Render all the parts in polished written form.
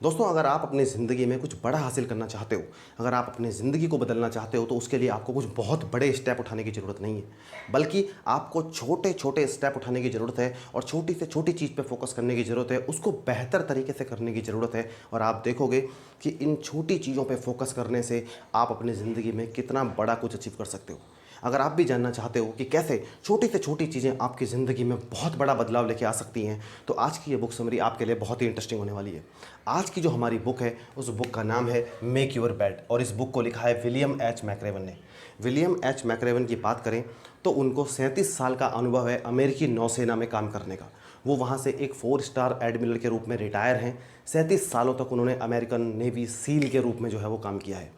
दोस्तों, अगर आप अपनी ज़िंदगी में कुछ बड़ा हासिल करना चाहते हो, अगर आप अपनी ज़िंदगी को बदलना चाहते हो, तो उसके लिए आपको कुछ बहुत बड़े स्टेप उठाने की ज़रूरत नहीं है, बल्कि आपको छोटे-छोटे स्टेप उठाने की ज़रूरत है और छोटी से छोटी चीज़ पे फ़ोकस करने की ज़रूरत है, उसको बेहतर तरीके से करने की ज़रूरत है। और आप देखोगे कि इन छोटी चीज़ों पे फ़ोकस करने से आप अपनी ज़िंदगी में कितना बड़ा कुछ अचीव कर सकते हो। अगर आप भी जानना चाहते हो कि कैसे छोटी से छोटी चीज़ें आपकी ज़िंदगी में बहुत बड़ा बदलाव लेके आ सकती हैं, तो आज की ये बुक समरी आपके लिए बहुत ही इंटरेस्टिंग होने वाली है। आज की जो हमारी बुक है, उस बुक का नाम है मेक योर बेड और इस बुक को लिखा है विलियम एच मैक्रेवन ने। विलियम एच मैक्रेवन की बात करें तो उनको 37 साल का अनुभव है अमेरिकी नौसेना में काम करने का। वो वहाँ से एक 4 स्टार एडमिरल के रूप में रिटायर हैं। 37 सालों तक उन्होंने अमेरिकन नेवी सील के रूप में जो है वो काम किया है।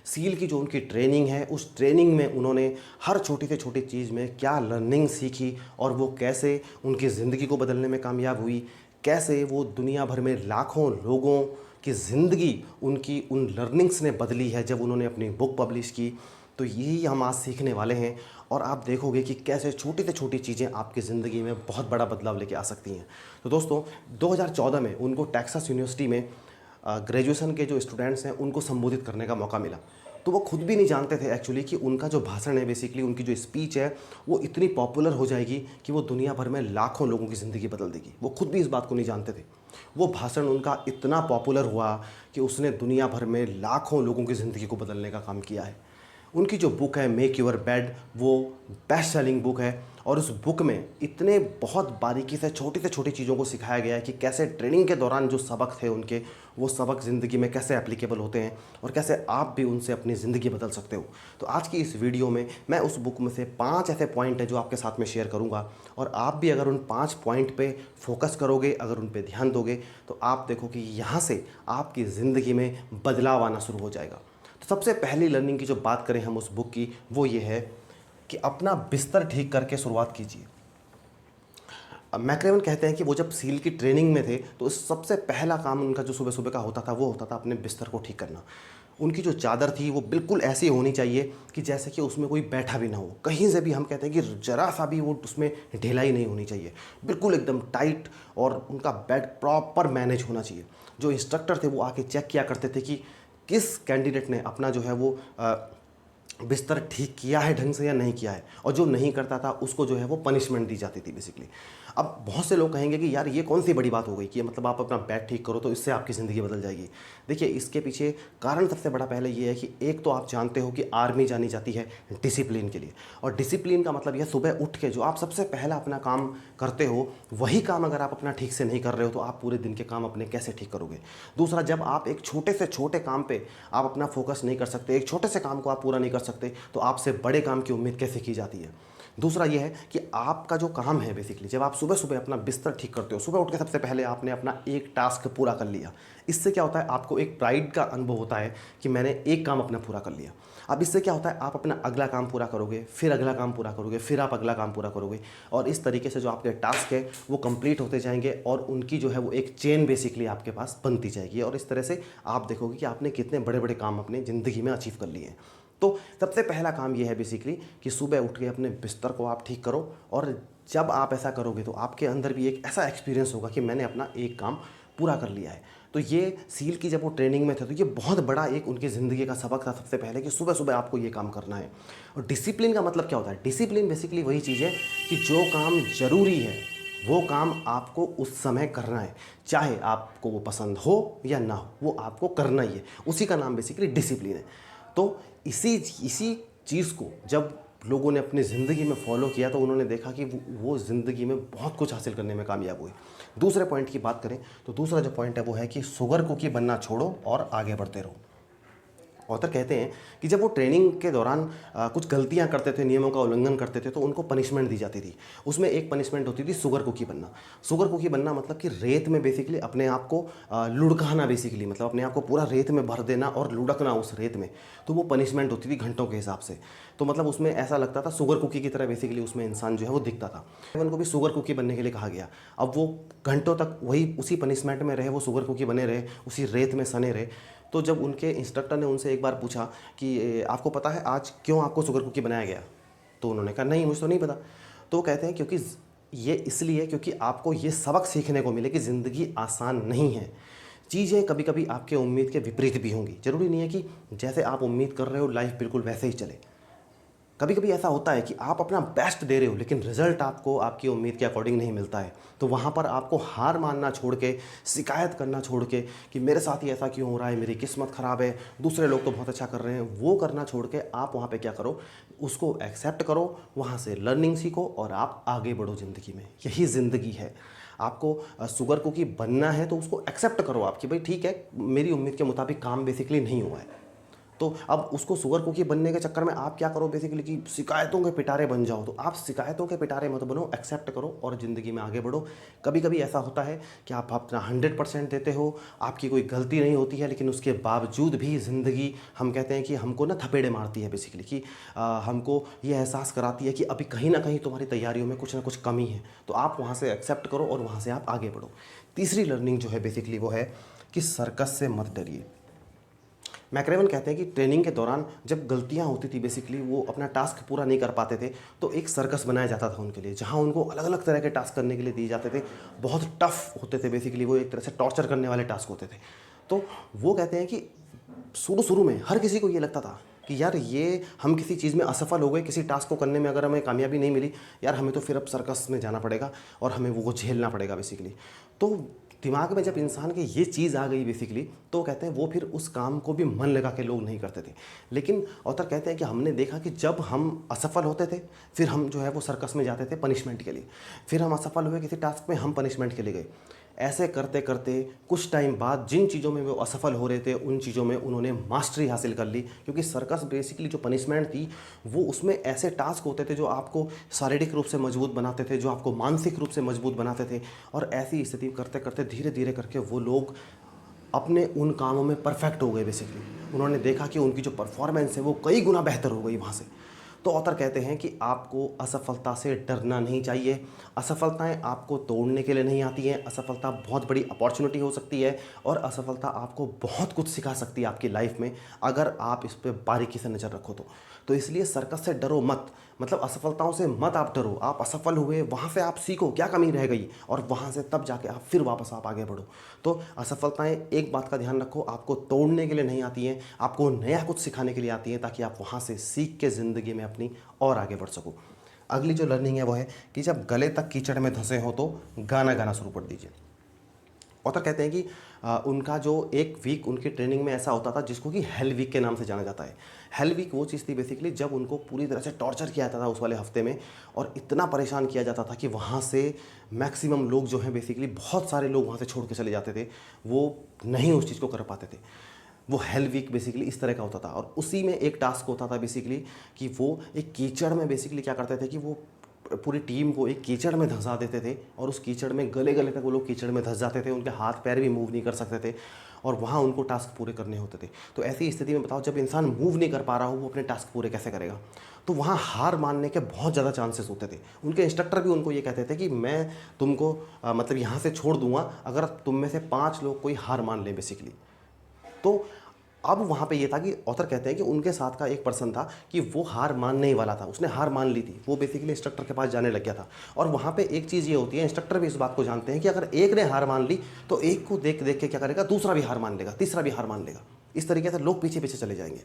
सील की जो उनकी ट्रेनिंग है, उस ट्रेनिंग में उन्होंने हर छोटी से छोटी चीज़ में क्या लर्निंग सीखी और वो कैसे उनकी ज़िंदगी को बदलने में कामयाब हुई, कैसे वो दुनिया भर में लाखों लोगों की ज़िंदगी उनकी उन लर्निंग्स ने बदली है जब उन्होंने अपनी बुक पब्लिश की। तो यही हम आज सीखने वाले हैं और आप देखोगे कि कैसे छोटी से छोटी चीज़ें आपकी ज़िंदगी में बहुत बड़ा बदलाव लेके आ सकती हैं। तो दोस्तों, 2014 में उनको टेक्सास यूनिवर्सिटी में ग्रेजुएशन के जो स्टूडेंट्स हैं उनको संबोधित करने का मौका मिला। तो वो खुद भी नहीं जानते थे एक्चुअली कि उनका जो भाषण है, बेसिकली उनकी जो स्पीच है, वो इतनी पॉपुलर हो जाएगी कि वो दुनिया भर में लाखों लोगों की ज़िंदगी बदल देगी। वो खुद भी इस बात को नहीं जानते थे। वो भाषण उनका इतना पॉपुलर हुआ कि उसने दुनिया भर में लाखों लोगों की ज़िंदगी को बदलने का काम किया है। उनकी जो बुक है मेक योर बेड, वो बेस्ट सेलिंग बुक है और उस बुक में इतने बहुत बारीकी से छोटी चीज़ों को सिखाया गया है कि कैसे ट्रेनिंग के दौरान जो सबक थे उनके, वो सबक ज़िंदगी में कैसे एप्लीकेबल होते हैं और कैसे आप भी उनसे अपनी ज़िंदगी बदल सकते हो। तो आज की इस वीडियो में मैं उस बुक में से 5 ऐसे पॉइंट हैं जो आपके साथ में शेयर करूंगा और आप भी अगर उन 5 पॉइंट पे फोकस करोगे, अगर उन पे ध्यान दोगे, तो आप देखो कि यहाँ से आपकी ज़िंदगी में बदलाव आना शुरू हो जाएगा। तो सबसे पहली लर्निंग की जो बात करें हम उस बुक की, वो ये है कि अपना बिस्तर ठीक करके शुरुआत कीजिए। अब मैक्रेवन कहते हैं कि वो जब सील की ट्रेनिंग में थे तो सबसे पहला काम उनका जो सुबह सुबह का होता था, वो होता था अपने बिस्तर को ठीक करना। उनकी जो चादर थी वो बिल्कुल ऐसी होनी चाहिए कि जैसे कि उसमें कोई बैठा भी ना हो, कहीं से भी हम कहते हैं कि ज़रा सा भी वो उसमें ढिलाई नहीं होनी चाहिए, बिल्कुल एकदम टाइट। और उनका बेड प्रॉपर मैनेज होना चाहिए। जो इंस्ट्रक्टर थे वो आके चेक किया करते थे कि किस कैंडिडेट ने अपना जो है वो बिस्तर ठीक किया है ढंग से या नहीं किया है, और जो नहीं करता था उसको जो है वो पनिशमेंट दी जाती थी बेसिकली। अब बहुत से लोग कहेंगे कि यार ये कौन सी बड़ी बात हो गई कि मतलब आप अपना बेड ठीक करो तो इससे आपकी ज़िंदगी बदल जाएगी। देखिए, इसके पीछे कारण सबसे बड़ा पहले ये है कि एक तो आप जानते हो कि आर्मी जानी जाती है डिसिप्लिन के लिए, और डिसिप्लिन का मतलब यह सुबह उठ के जो आप सबसे पहला अपना काम करते हो, वही काम अगर आप अपना ठीक से नहीं कर रहे हो तो आप पूरे दिन के काम अपने कैसे ठीक करोगे। दूसरा, जब आप एक छोटे से छोटे काम पे आप अपना फोकस नहीं कर सकते, एक छोटे से काम को आप पूरा नहीं कर सकते, तो आपसे बड़े काम की उम्मीद कैसे की जाती है। दूसरा यह है कि आपका जो काम है बेसिकली, जब आप सुबह सुबह अपना बिस्तर ठीक करते हो, सुबह उठ के सबसे पहले आपने अपना एक टास्क पूरा कर लिया, इससे क्या होता है, आपको एक प्राइड का अनुभव होता है कि मैंने एक काम अपना पूरा कर लिया। अब इससे क्या होता है, आप अपना अगला काम पूरा करोगे, फिर अगला काम पूरा करोगे, फिर आप अगला काम पूरा करोगे, और इस तरीके से जो आपके टास्क है वो कंप्लीट होते जाएंगे और उनकी जो है वो एक चेन बेसिकली आपके पास बनती जाएगी, और इस तरह से आप देखोगे कि आपने कितने बड़े बड़े काम अपनी ज़िंदगी में अचीव कर लिए हैं। तो सबसे पहला काम यह है बेसिकली कि सुबह उठ के अपने बिस्तर को आप ठीक करो, और जब आप ऐसा करोगे तो आपके अंदर भी एक ऐसा एक्सपीरियंस होगा कि मैंने अपना एक काम पूरा कर लिया है। तो ये सील की जब वो ट्रेनिंग में थे तो ये बहुत बड़ा एक उनकी ज़िंदगी का सबक था सबसे पहले, कि सुबह सुबह आपको ये काम करना है। और डिसिप्लिन का मतलब क्या होता है, डिसिप्लिन बेसिकली वही चीज़ है कि जो काम ज़रूरी है वो काम आपको उस समय करना है, चाहे आपको वो पसंद हो या ना हो, वो आपको करना ही है। उसी का नाम बेसिकली डिसिप्लिन है। तो इसी चीज़ को जब लोगों ने अपनी ज़िंदगी में फॉलो किया तो उन्होंने देखा कि वो ज़िंदगी में बहुत कुछ हासिल करने में कामयाब हुए। दूसरे पॉइंट की बात करें तो दूसरा जो पॉइंट है वो है कि शुगर कुकी बनना छोड़ो और आगे बढ़ते रहो। ऑथर कहते हैं कि जब वो ट्रेनिंग के दौरान कुछ गलतियां करते थे, नियमों का उल्लंघन करते थे, तो उनको पनिशमेंट दी जाती थी। उसमें एक पनिशमेंट होती थी शुगर कुकी बनना। शुगर कुकी बनना मतलब कि रेत में बेसिकली अपने आप को लुढ़काना, बेसिकली मतलब अपने आप को पूरा रेत में भर देना और लुढ़कना उस रेत में। तो वो पनिशमेंट होती थी घंटों के हिसाब से। तो मतलब उसमें ऐसा लगता था शुगर कुकी की तरह बेसिकली उसमें इंसान जो है वो दिखता था। उनको भी शुगर कुकी बनने के लिए कहा गया। अब वो घंटों तक वही उसी पनिशमेंट में रहे, वो शुगर कुकी बने रहे, उसी रेत में सने रहे। तो जब उनके इंस्ट्रक्टर ने उनसे एक बार पूछा कि आपको पता है आज क्यों आपको शुगर कुकी बनाया गया, तो उन्होंने कहा नहीं, मुझे तो नहीं पता। तो वो कहते हैं क्योंकि ये इसलिए क्योंकि आपको ये सबक सीखने को मिले कि ज़िंदगी आसान नहीं है। चीज़ें कभी कभी आपके उम्मीद के विपरीत भी होंगी। ज़रूरी नहीं है कि जैसे आप उम्मीद कर रहे हो लाइफ बिल्कुल वैसे ही चले। कभी कभी ऐसा होता है कि आप अपना बेस्ट दे रहे हो लेकिन रिजल्ट आपको आपकी उम्मीद के अकॉर्डिंग नहीं मिलता है। तो वहाँ पर आपको हार मानना छोड़ के, शिकायत करना छोड़ के कि मेरे साथ ही ऐसा क्यों हो रहा है, मेरी किस्मत ख़राब है, दूसरे लोग तो बहुत अच्छा कर रहे हैं, वो करना छोड़ के आप वहाँ पे क्या करो, उसको एक्सेप्ट करो, वहाँ से लर्निंग सीखो और आप आगे बढ़ो ज़िंदगी में। यही ज़िंदगी है। आपको शुगर कुकी बनना है तो उसको एक्सेप्ट करो आप कि भाई ठीक है, मेरी उम्मीद के मुताबिक काम बेसिकली नहीं हुआ है। तो अब उसको शुगर कुकी बनने के चक्कर में आप क्या करो बेसिकली कि शिकायतों के पिटारे बन जाओ। तो आप शिकायतों के पिटारे मत बनो, एक्सेप्ट करो और ज़िंदगी में आगे बढ़ो। कभी कभी ऐसा होता है कि आप अपना 100% देते हो, आपकी कोई गलती नहीं होती है, लेकिन उसके बावजूद भी ज़िंदगी, हम कहते हैं कि हमको ना थपेड़े मारती है बेसिकली कि हमको ये एहसास कराती है कि अभी कहीं ना कहीं तुम्हारी तैयारियों में कुछ ना कुछ कमी है। तो आप वहाँ से एक्सेप्ट करो और वहाँ से आप आगे बढ़ो। तीसरी लर्निंग जो है बेसिकली वो है कि सर्कस से मत डरिए। मैक्रेवन कहते हैं कि ट्रेनिंग के दौरान जब गलतियां होती थी, बेसिकली वो अपना टास्क पूरा नहीं कर पाते थे, तो एक सर्कस बनाया जाता था उनके लिए, जहां उनको अलग अलग तरह के टास्क करने के लिए दिए जाते थे। बहुत टफ होते थे बेसिकली, वो एक तरह से टॉर्चर करने वाले टास्क होते थे। तो वो कहते हैं कि शुरू शुरू में हर किसी को ये लगता था कि यार ये हम किसी चीज़ में असफल हो गए, किसी टास्क को करने में अगर हमें कामयाबी नहीं मिली, यार हमें तो फिर अब सर्कस में जाना पड़ेगा और हमें वो झेलना पड़ेगा बेसिकली। तो दिमाग में जब इंसान के ये चीज़ आ गई बेसिकली, तो कहते हैं वो फिर उस काम को भी मन लगा के लोग नहीं करते थे। लेकिन ऑथर कहते हैं कि हमने देखा कि जब हम असफल होते थे, फिर हम जो है वो सर्कस में जाते थे पनिशमेंट के लिए, फिर हम असफल हुए किसी टास्क में, हम पनिशमेंट के लिए गए। ऐसे करते करते कुछ टाइम बाद जिन चीज़ों में वो असफल हो रहे थे, उन चीज़ों में उन्होंने मास्टरी हासिल कर ली। क्योंकि सर्कस बेसिकली जो पनिशमेंट थी, वो उसमें ऐसे टास्क होते थे जो आपको शारीरिक रूप से मजबूत बनाते थे, जो आपको मानसिक रूप से मजबूत बनाते थे। और ऐसी स्थिति करते करते धीरे धीरे करके वो लोग अपने उन कामों में परफेक्ट हो गए बेसिकली। उन्होंने देखा कि उनकी जो परफॉर्मेंस है वो कई गुना बेहतर हो गई वहाँ से। तो ऑथर कहते हैं कि आपको असफलता से डरना नहीं चाहिए। असफलताएं आपको तोड़ने के लिए नहीं आती हैं। असफलता बहुत बड़ी अपॉर्चुनिटी हो सकती है और असफलता आपको बहुत कुछ सिखा सकती है आपकी लाइफ में, अगर आप इस पर बारीकी से नज़र रखो तो इसलिए सर्कस से डरो मत, मतलब असफलताओं से मत आप डरो। आप असफल हुए, वहाँ से आप सीखो क्या कमी रह गई और वहाँ से तब जाके आप फिर वापस आप आगे बढ़ो। तो असफलताएं, एक बात का ध्यान रखो, आपको तोड़ने के लिए नहीं आती हैं, आपको नया कुछ सिखाने के लिए आती हैं, ताकि आप वहाँ से सीख के ज़िंदगी में अपनी और आगे बढ़ सको। अगली जो लर्निंग है वो है कि जब गले तक कीचड़ में धंसे हो तो गाना गाना शुरू कर दीजिए। ऑथर कहते हैं कि उनका जो एक वीक उनकी ट्रेनिंग में ऐसा होता था जिसको कि हेल वीक के नाम से जाना जाता है। हेल वीक वो चीज़ थी बेसिकली जब उनको पूरी तरह से टॉर्चर किया जाता था उस वाले हफ्ते में, और इतना परेशान किया जाता था कि वहाँ से मैक्सिमम लोग जो हैं बेसिकली, बहुत सारे लोग वहाँ से छोड़ के चले जाते थे, वो नहीं उस चीज़ को कर पाते थे। वो हेल वीक बेसिकली इस तरह का होता था। और उसी में एक टास्क होता था बेसिकली कि वो एक कीचड़ में बेसिकली क्या करते थे कि वो पूरी टीम को एक कीचड़ में धंसा देते थे, और उस कीचड़ में गले गले तक वो लोग कीचड़ में धंस जाते थे, उनके हाथ पैर भी मूव नहीं कर सकते थे, और वहाँ उनको टास्क पूरे करने होते थे। तो ऐसी स्थिति में बताओ, जब इंसान मूव नहीं कर पा रहा हो, वो अपने टास्क पूरे कैसे करेगा? तो वहाँ हार मानने के बहुत ज़्यादा चांसेस होते थे। उनके इंस्ट्रक्टर भी उनको ये कहते थे कि मैं तुमको मतलब यहाँ से छोड़ दूंगा अगर तुम में से 5 लोग कोई हार मान लें बेसिकली। तो अब वहाँ पे ये था कि ऑथर कहते हैं कि उनके साथ का एक पर्सन था कि वो हार मानने ही वाला था, उसने हार मान ली थी, वो बेसिकली इंस्ट्रक्टर के पास जाने लग गया था। और वहाँ पे एक चीज़ ये होती है, इंस्ट्रक्टर भी इस बात को जानते हैं कि अगर एक ने हार मान ली तो एक को देख देख के क्या करेगा, दूसरा भी हार मान लेगा, तीसरा भी हार मान लेगा। इस तरीके से लोग पीछे पीछे चले जाएंगे।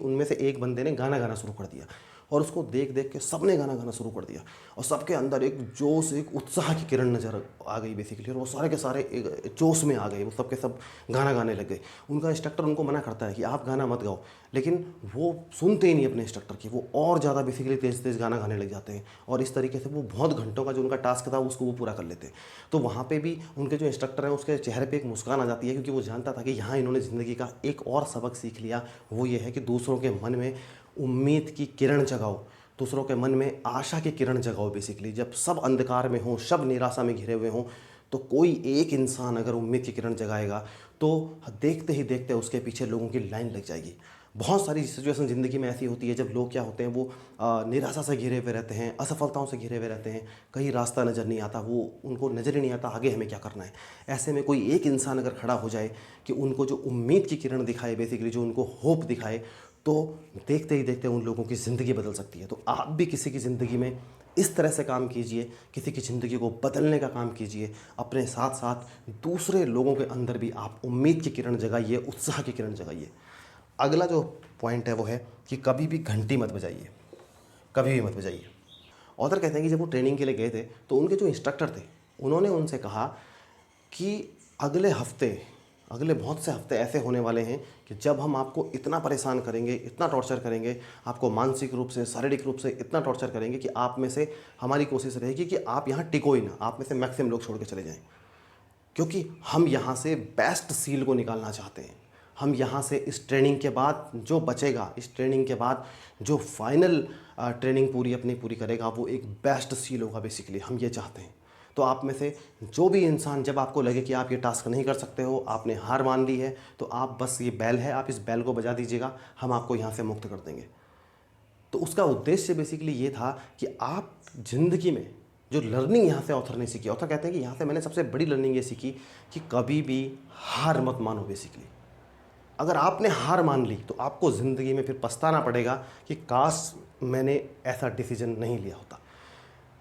उनमें से एक बंदे ने गाना गाना शुरू कर दिया, और उसको देख देख के सबने गाना गाना शुरू कर दिया, और सबके अंदर एक जोश, एक उत्साह की किरण नज़र आ गई बेसिकली, और वो सारे के सारे एक जोश में आ गए, वो सब के सब गाना गाने लग गए। उनका इंस्ट्रक्टर उनको मना करता है कि आप गाना मत गाओ, लेकिन वो सुनते ही नहीं अपने इंस्ट्रक्टर की, वो और ज़्यादा बेसिकली तेज़ तेज़ गाना गाने लग जाते हैं, और इस तरीके से वो बहुत घंटों का जो उनका टास्क था उसको वो पूरा कर लेते हैं। तो वहाँ पे भी उनके जो इंस्ट्रक्टर हैं उसके चेहरे पे एक मुस्कान आ जाती है, क्योंकि वो जानता था कि यहाँ इन्होंने ज़िंदगी का एक और सबक सीख लिया। वो ये है कि दूसरों के मन में उम्मीद की किरण जगाओ, दूसरों के मन में आशा की किरण जगाओ बेसिकली। जब सब अंधकार में हो, सब निराशा में घिरे हुए हों, तो कोई एक इंसान अगर उम्मीद की किरण जगाएगा तो देखते ही देखते उसके पीछे लोगों की लाइन लग जाएगी। बहुत सारी सिचुएशन ज़िंदगी में ऐसी होती है जब लोग क्या होते हैं, वो निराशा से घिरे हुए रहते हैं, असफलताओं से घिरे हुए रहते हैं, कहीं रास्ता नज़र नहीं आता, वो उनको नज़र ही नहीं आता आगे हमें क्या करना है। ऐसे में कोई एक इंसान अगर खड़ा हो जाए कि उनको जो उम्मीद की किरण दिखाए बेसिकली, जो उनको होप दिखाए, तो देखते ही देखते उन लोगों की ज़िंदगी बदल सकती है। तो आप भी किसी की ज़िंदगी में इस तरह से काम कीजिए, किसी की ज़िंदगी को बदलने का काम कीजिए। अपने साथ साथ दूसरे लोगों के अंदर भी आप उम्मीद की किरण जगाइए, उत्साह की किरण जगाइए। अगला जो पॉइंट है वो है कि कभी भी घंटी मत बजाइए, कभी भी मत बजाइए। ऑथर कहते हैं कि जब वो ट्रेनिंग के लिए गए थे तो उनके जो इंस्ट्रक्टर थे उन्होंने उनसे कहा कि अगले बहुत से हफ्ते ऐसे होने वाले हैं कि जब हम आपको इतना परेशान करेंगे, इतना टॉर्चर करेंगे, आपको मानसिक रूप से, शारीरिक रूप से इतना टॉर्चर करेंगे कि आप में से, हमारी कोशिश रहेगी कि आप यहाँ टिको ही ना, आप में से मैक्सिमम लोग छोड़ के चले जाएं, क्योंकि हम यहाँ से बेस्ट सील को निकालना चाहते हैं। हम यहाँ से इस ट्रेनिंग के बाद जो बचेगा, इस ट्रेनिंग के बाद जो फाइनल ट्रेनिंग पूरी अपनी पूरी करेगा, वो एक बेस्ट सील होगा। बेसिकली हम ये चाहते हैं। तो आप में से जो भी इंसान, जब आपको लगे कि आप ये टास्क नहीं कर सकते हो, आपने हार मान ली है, तो आप बस, ये बेल है, आप इस बेल को बजा दीजिएगा, हम आपको यहाँ से मुक्त कर देंगे। तो उसका उद्देश्य बेसिकली ये था कि आप ज़िंदगी में जो लर्निंग यहाँ से ऑथर ने सीखी, ऑथर कहते हैं कि यहाँ से मैंने सबसे बड़ी लर्निंग ये सीखी कि कभी भी हार मत मानो। बेसिकली अगर आपने हार मान ली तो आपको ज़िंदगी में फिर पछताना पड़ेगा कि काश मैंने ऐसा डिसीजन नहीं लिया होता।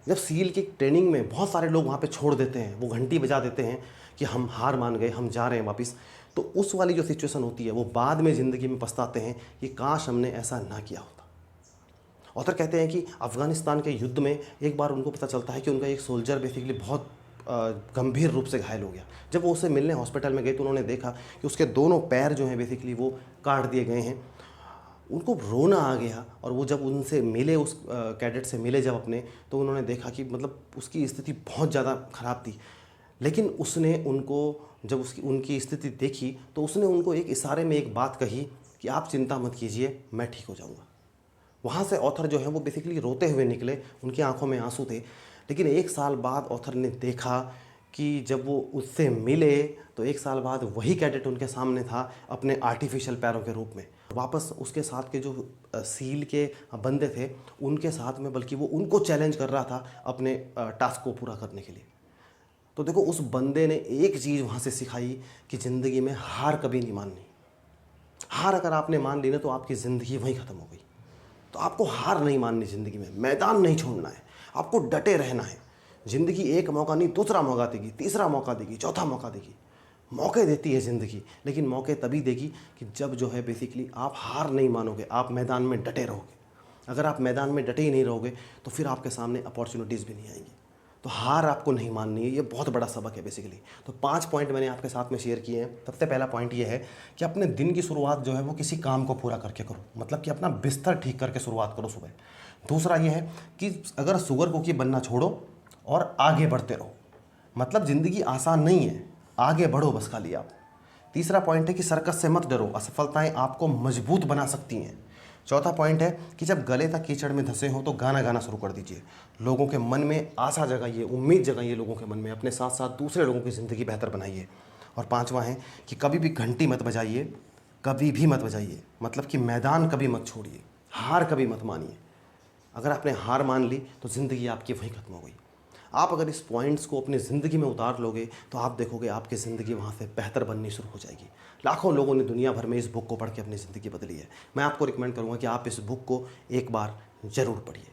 जब सील की ट्रेनिंग में बहुत सारे लोग वहाँ पे छोड़ देते हैं, वो घंटी बजा देते हैं कि हम हार मान गए, हम जा रहे हैं वापस, तो उस वाली जो सिचुएशन होती है वो बाद में ज़िंदगी में पछताते हैं कि काश हमने ऐसा ना किया होता। ऑथर कहते हैं कि अफ़गानिस्तान के युद्ध में एक बार उनको पता चलता है कि उनका एक सोल्जर बेसिकली बहुत गंभीर रूप से घायल हो गया। जब वो उससे मिलने हॉस्पिटल में गए तो उन्होंने देखा कि उसके दोनों पैर जो हैं बेसिकली वो काट दिए गए हैं। उनको रोना आ गया, और वो जब उनसे मिले, उस कैडेट से मिले जब अपने, तो उन्होंने देखा कि मतलब उसकी स्थिति बहुत ज़्यादा ख़राब थी। लेकिन उसने उनको, जब उनकी स्थिति देखी तो उसने उनको एक इशारे में एक बात कही कि आप चिंता मत कीजिए, मैं ठीक हो जाऊँगा। वहाँ से ऑथर जो है वो बेसिकली रोते हुए निकले, उनकी आंखों में आंसू थे। लेकिन एक साल बाद ऑथर ने देखा कि जब वो उससे मिले तो एक साल बाद वही कैडेट उनके सामने था अपने आर्टिफिशियल पैरों के रूप में। वापस उसके साथ के जो सील के बंदे थे उनके साथ में, बल्कि वो उनको चैलेंज कर रहा था अपने टास्क को पूरा करने के लिए। तो देखो, उस बंदे ने एक चीज़ वहाँ से सिखाई कि ज़िंदगी में हार कभी नहीं माननी। हार अगर आपने मान ली ना तो आपकी ज़िंदगी वहीं ख़त्म हो गई। तो आपको हार नहीं माननी, ज़िंदगी में मैदान नहीं छोड़ना है, आपको डटे रहना है। ज़िंदगी एक मौका नहीं, दूसरा मौका देगी, तीसरा मौका देगी, चौथा मौका देगी। मौके देती है ज़िंदगी, लेकिन मौके तभी देगी कि जब जो है बेसिकली आप हार नहीं मानोगे, आप मैदान में डटे रहोगे। अगर आप मैदान में डटे ही नहीं रहोगे तो फिर आपके सामने अपॉर्चुनिटीज़ भी नहीं आएंगी। तो हार आपको नहीं माननी है, ये बहुत बड़ा सबक है बेसिकली। तो 5 पॉइंट मैंने आपके साथ में शेयर किए हैं। सबसे पहला पॉइंट ये है कि अपने दिन की शुरुआत जो है वो किसी काम को पूरा करके करो, मतलब कि अपना बिस्तर ठीक करके शुरुआत करो सुबह। दूसरा ये है कि अगर शुगर कुकी बनना छोड़ो और आगे बढ़ते रहो, मतलब ज़िंदगी आसान नहीं है, आगे बढ़ो बस खाली आप। तीसरा पॉइंट है कि सर्कस से मत डरो, असफलताएं आपको मजबूत बना सकती हैं। चौथा पॉइंट है कि जब गले तक कीचड़ में धंसे हो तो गाना गाना शुरू कर दीजिए। लोगों के मन में आशा जगाइए, उम्मीद जगाइए लोगों के मन में, अपने साथ साथ दूसरे लोगों की ज़िंदगी बेहतर बनाइए। और पांचवा है कि कभी भी घंटी मत बजाइए, कभी भी मत बजाइए, मतलब कि मैदान कभी मत छोड़िए, हार कभी मत मानिए। अगर आपने हार मान ली तो ज़िंदगी आपकी वहीं ख़त्म हो गई। आप अगर इस पॉइंट्स को अपनी ज़िंदगी में उतार लोगे तो आप देखोगे आपकी ज़िंदगी वहाँ से बेहतर बननी शुरू हो जाएगी। लाखों लोगों ने दुनिया भर में इस बुक को पढ़ के अपनी ज़िंदगी बदली है। मैं आपको रिकमेंड करूँगा कि आप इस बुक को एक बार ज़रूर पढ़िए।